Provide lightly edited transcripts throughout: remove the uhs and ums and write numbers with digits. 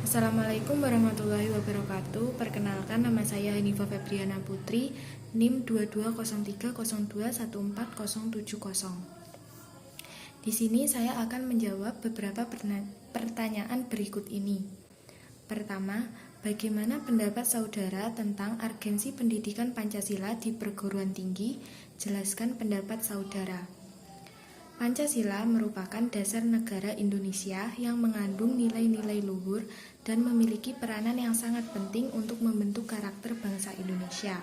Assalamualaikum warahmatullahi wabarakatuh. Perkenalkan, nama saya Hanifah Febriana Putri, NIM 220302140070. Di sini saya akan menjawab beberapa pertanyaan berikut ini. Pertama, bagaimana pendapat saudara tentang urgensi pendidikan Pancasila di perguruan tinggi? Jelaskan pendapat saudara. Pancasila merupakan dasar negara Indonesia yang mengandung nilai-nilai luhur dan memiliki peranan yang sangat penting untuk membentuk karakter bangsa Indonesia.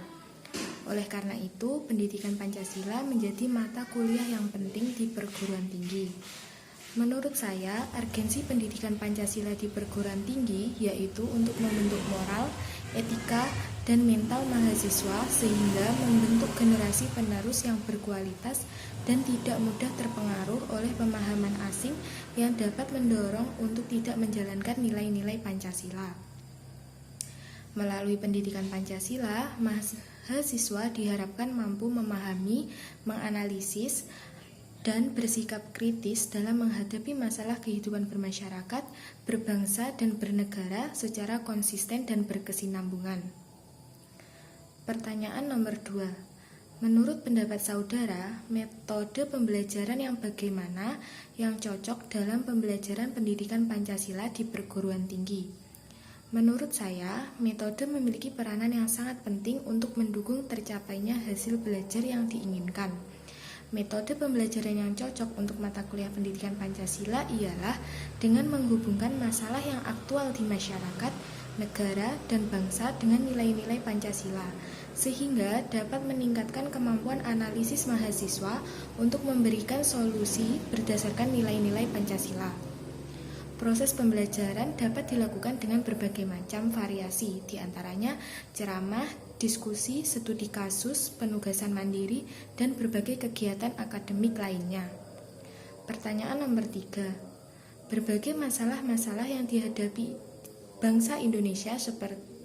Oleh karena itu, pendidikan Pancasila menjadi mata kuliah yang penting di perguruan tinggi. Menurut saya, urgensi pendidikan Pancasila di perguruan tinggi yaitu untuk membentuk moral, etika, dan mental mahasiswa sehingga membentuk generasi penerus yang berkualitas dan tidak mudah terpengaruh oleh pemahaman asing yang dapat mendorong untuk tidak menjalankan nilai-nilai Pancasila. Melalui pendidikan Pancasila, mahasiswa diharapkan mampu memahami, menganalisis, dan bersikap kritis dalam menghadapi masalah kehidupan bermasyarakat, berbangsa, dan bernegara secara konsisten dan berkesinambungan. Pertanyaan nomor 2. Menurut pendapat saudara, metode pembelajaran yang bagaimana yang cocok dalam pembelajaran pendidikan Pancasila di perguruan tinggi? Menurut saya, metode memiliki peranan yang sangat penting untuk mendukung tercapainya hasil belajar yang diinginkan. Metode pembelajaran yang cocok untuk mata kuliah pendidikan Pancasila ialah dengan menghubungkan masalah yang aktual di masyarakat, negara, dan bangsa dengan nilai-nilai Pancasila, sehingga dapat meningkatkan kemampuan analisis mahasiswa untuk memberikan solusi berdasarkan nilai-nilai Pancasila. Proses pembelajaran dapat dilakukan dengan berbagai macam variasi, diantaranya ceramah, diskusi, studi kasus, penugasan mandiri, dan berbagai kegiatan akademik lainnya. Pertanyaan nomor 3. Berbagai masalah-masalah yang dihadapi bangsa Indonesia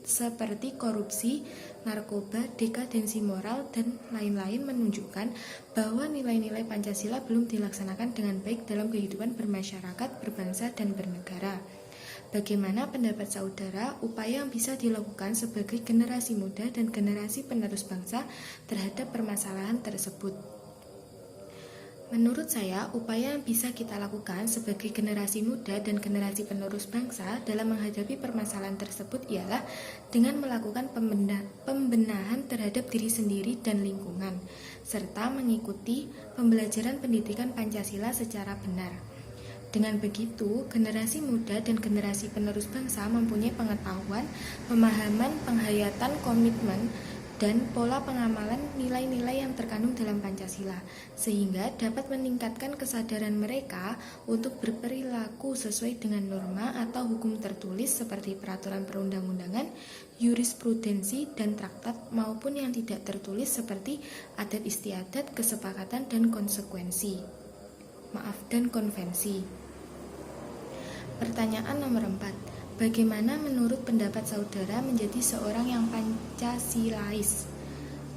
seperti korupsi, narkoba, dekadensi moral, dan lain-lain menunjukkan bahwa nilai-nilai Pancasila belum dilaksanakan dengan baik dalam kehidupan bermasyarakat, berbangsa, dan bernegara. Bagaimana pendapat saudara upaya yang bisa dilakukan sebagai generasi muda dan generasi penerus bangsa terhadap permasalahan tersebut? Menurut saya, upaya yang bisa kita lakukan sebagai generasi muda dan generasi penerus bangsa dalam menghadapi permasalahan tersebut ialah dengan melakukan pembenahan terhadap diri sendiri dan lingkungan, serta mengikuti pembelajaran pendidikan Pancasila secara benar. Dengan begitu, generasi muda dan generasi penerus bangsa mempunyai pengetahuan, pemahaman, penghayatan, komitmen, dan pola pengamalan nilai-nilai yang terkandung dalam Pancasila, sehingga dapat meningkatkan kesadaran mereka untuk berperilaku sesuai dengan norma atau hukum tertulis seperti peraturan perundang-undangan, jurisprudensi, dan traktat maupun yang tidak tertulis seperti adat istiadat, kesepakatan, dan konvensi. Pertanyaan nomor 4. Bagaimana menurut pendapat saudara menjadi seorang yang Pancasilais?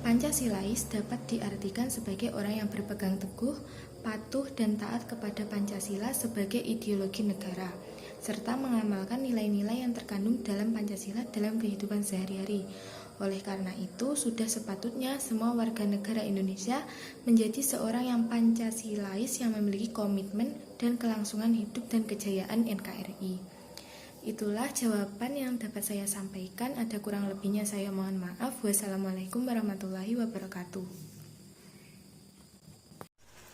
Pancasilais dapat diartikan sebagai orang yang berpegang teguh, patuh, dan taat kepada Pancasila sebagai ideologi negara, serta mengamalkan nilai-nilai yang terkandung dalam Pancasila dalam kehidupan sehari-hari. Oleh karena itu, sudah sepatutnya semua warga negara Indonesia menjadi seorang yang Pancasilais yang memiliki komitmen dan kelangsungan hidup dan kejayaan NKRI. Itulah jawaban yang dapat saya sampaikan. Ada kurang lebihnya saya mohon maaf. Wassalamualaikum warahmatullahi wabarakatuh.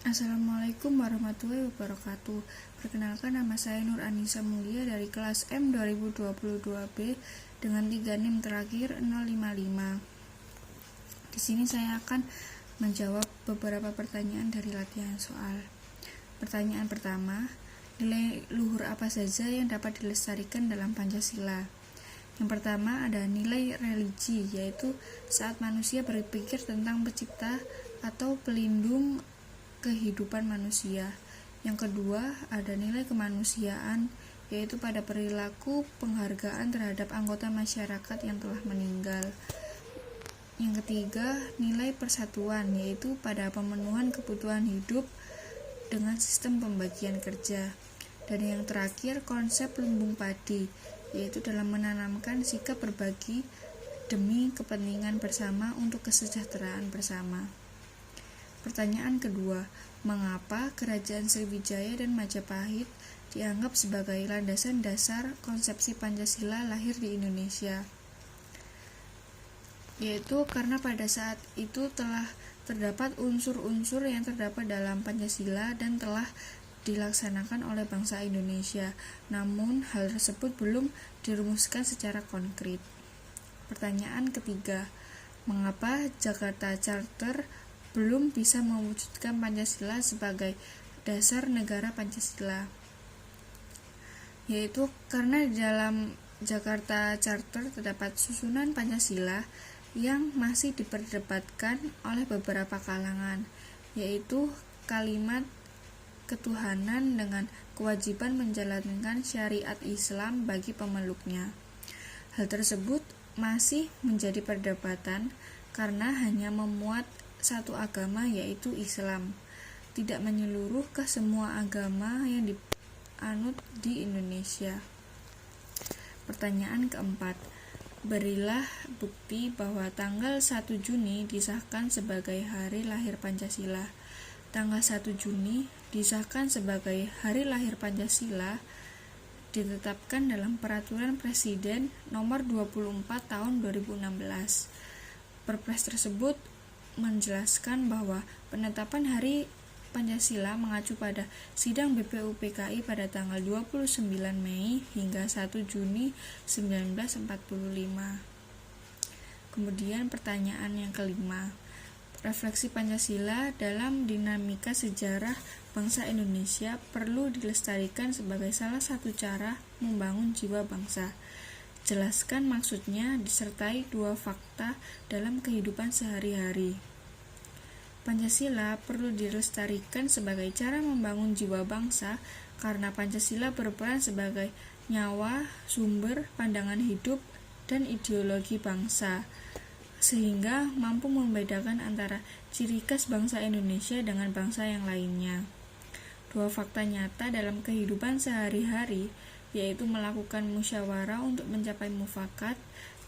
Assalamualaikum warahmatullahi wabarakatuh. Perkenalkan, nama saya Nur Anissa Mulia dari kelas M 2022B dengan 3 NIM terakhir 055. Di sini saya akan menjawab beberapa pertanyaan dari latihan soal. Pertanyaan pertama, nilai luhur apa saja yang dapat dilestarikan dalam Pancasila? Yang pertama ada nilai religi, yaitu saat manusia berpikir tentang pencipta atau pelindung kehidupan manusia. Yang kedua ada nilai kemanusiaan, yaitu pada perilaku penghargaan terhadap anggota masyarakat yang telah meninggal. Yang ketiga nilai persatuan, yaitu pada pemenuhan kebutuhan hidup dengan sistem pembagian kerja. Dan yang terakhir, konsep lumbung padi, yaitu dalam menanamkan sikap berbagi demi kepentingan bersama untuk kesejahteraan bersama. Pertanyaan kedua, mengapa Kerajaan Sriwijaya dan Majapahit dianggap sebagai landasan dasar konsepsi Pancasila lahir di Indonesia? Yaitu karena pada saat itu telah terdapat unsur-unsur yang terdapat dalam Pancasila dan telah dilaksanakan oleh bangsa Indonesia, namun hal tersebut belum dirumuskan secara konkret. Pertanyaan ketiga, mengapa Jakarta Charter belum bisa mewujudkan Pancasila sebagai dasar negara Pancasila? Yaitu karena di dalam Jakarta Charter terdapat susunan Pancasila yang masih diperdebatkan oleh beberapa kalangan, yaitu kalimat ketuhanan dengan kewajiban menjalankan syariat Islam bagi pemeluknya. Hal tersebut masih menjadi perdebatan karena hanya memuat satu agama, yaitu Islam, tidak menyeluruh ke semua agama yang dianut di Indonesia. Pertanyaan keempat, berilah bukti bahwa tanggal 1 Juni disahkan sebagai hari lahir Pancasila. Tanggal 1 Juni disahkan sebagai hari lahir Pancasila ditetapkan dalam Peraturan Presiden Nomor 24 Tahun 2016. Perpres tersebut menjelaskan bahwa penetapan Hari Pancasila mengacu pada sidang BPUPKI pada tanggal 29 Mei hingga 1 Juni 1945. Kemudian pertanyaan yang kelima, refleksi Pancasila dalam dinamika sejarah bangsa Indonesia perlu dilestarikan sebagai salah satu cara membangun jiwa bangsa. Jelaskan maksudnya disertai 2 fakta dalam kehidupan sehari-hari. Pancasila perlu dilestarikan sebagai cara membangun jiwa bangsa karena Pancasila berperan sebagai nyawa, sumber, pandangan hidup, dan ideologi bangsa, sehingga mampu membedakan antara ciri khas bangsa Indonesia dengan bangsa yang lainnya. 2 fakta nyata dalam kehidupan sehari-hari, yaitu melakukan musyawarah untuk mencapai mufakat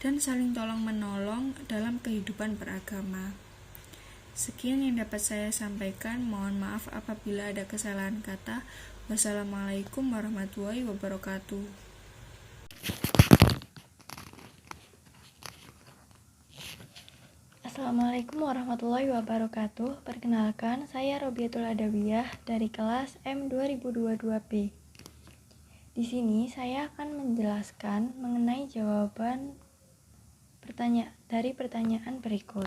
dan saling tolong-menolong dalam kehidupan beragama. Sekian yang dapat saya sampaikan, mohon maaf apabila ada kesalahan kata. Wassalamualaikum warahmatullahi wabarakatuh. Assalamualaikum warahmatullahi wabarakatuh. Perkenalkan, saya Robiatul Adawiyah dari kelas M 2022B. Di sini saya akan menjelaskan mengenai jawaban dari pertanyaan berikut.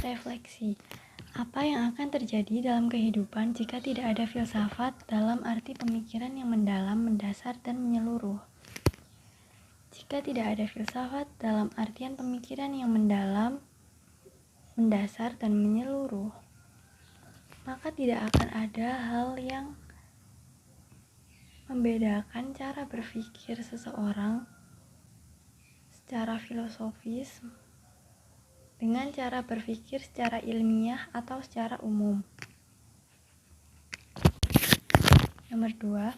Refleksi. Apa yang akan terjadi dalam kehidupan jika tidak ada filsafat dalam arti pemikiran yang mendalam, mendasar, dan menyeluruh? Jika tidak ada filsafat dalam artian pemikiran yang mendalam, mendasar, dan menyeluruh, maka tidak akan ada hal yang membedakan cara berpikir seseorang secara filosofis dengan cara berpikir secara ilmiah atau secara umum. Nomor 2,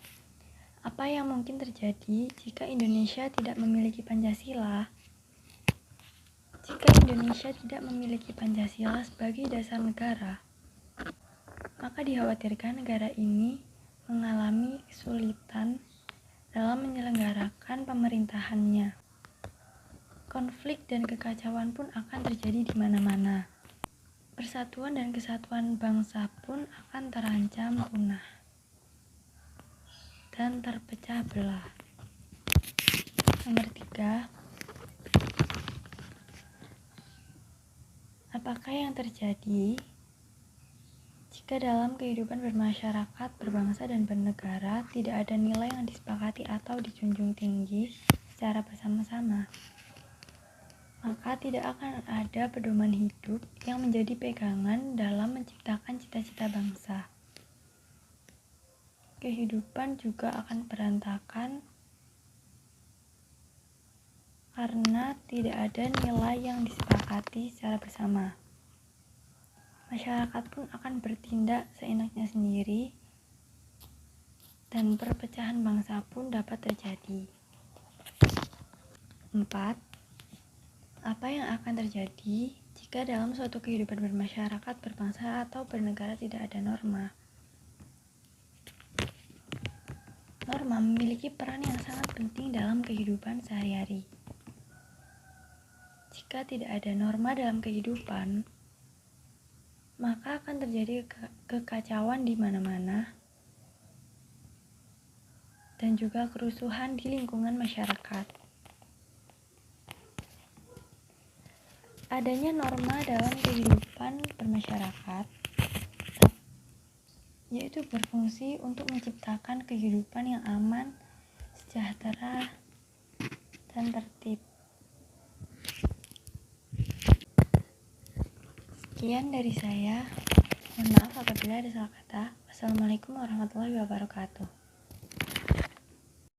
apa yang mungkin terjadi jika Indonesia tidak memiliki Pancasila? Jika Indonesia tidak memiliki Pancasila sebagai dasar negara, maka dikhawatirkan negara ini mengalami kesulitan dalam menyelenggarakan pemerintahannya. Konflik dan kekacauan pun akan terjadi di mana-mana. Persatuan dan kesatuan bangsa pun akan terancam punah dan terpecah belah. Nomor 3, apakah yang terjadi jika dalam kehidupan bermasyarakat, berbangsa, dan bernegara tidak ada nilai yang disepakati atau dijunjung tinggi secara bersama-sama? Maka tidak akan ada pedoman hidup yang menjadi pegangan dalam menciptakan cita-cita bangsa. Kehidupan juga akan berantakan karena tidak ada nilai yang disepakati secara bersama. Masyarakat pun akan bertindak seenaknya sendiri dan perpecahan bangsa pun dapat terjadi. 4. Apa yang akan terjadi jika dalam suatu kehidupan bermasyarakat, berbangsa, atau bernegara tidak ada norma? Norma memiliki peran yang sangat penting dalam kehidupan sehari-hari. Jika tidak ada norma dalam kehidupan, maka akan terjadi kekacauan di mana-mana dan juga kerusuhan di lingkungan masyarakat. Adanya norma dalam kehidupan bermasyarakat yaitu berfungsi untuk menciptakan kehidupan yang aman, sejahtera, dan tertib. Sekian dari saya. Mohon maaf apabila ada salah kata. Wassalamualaikum warahmatullahi wabarakatuh.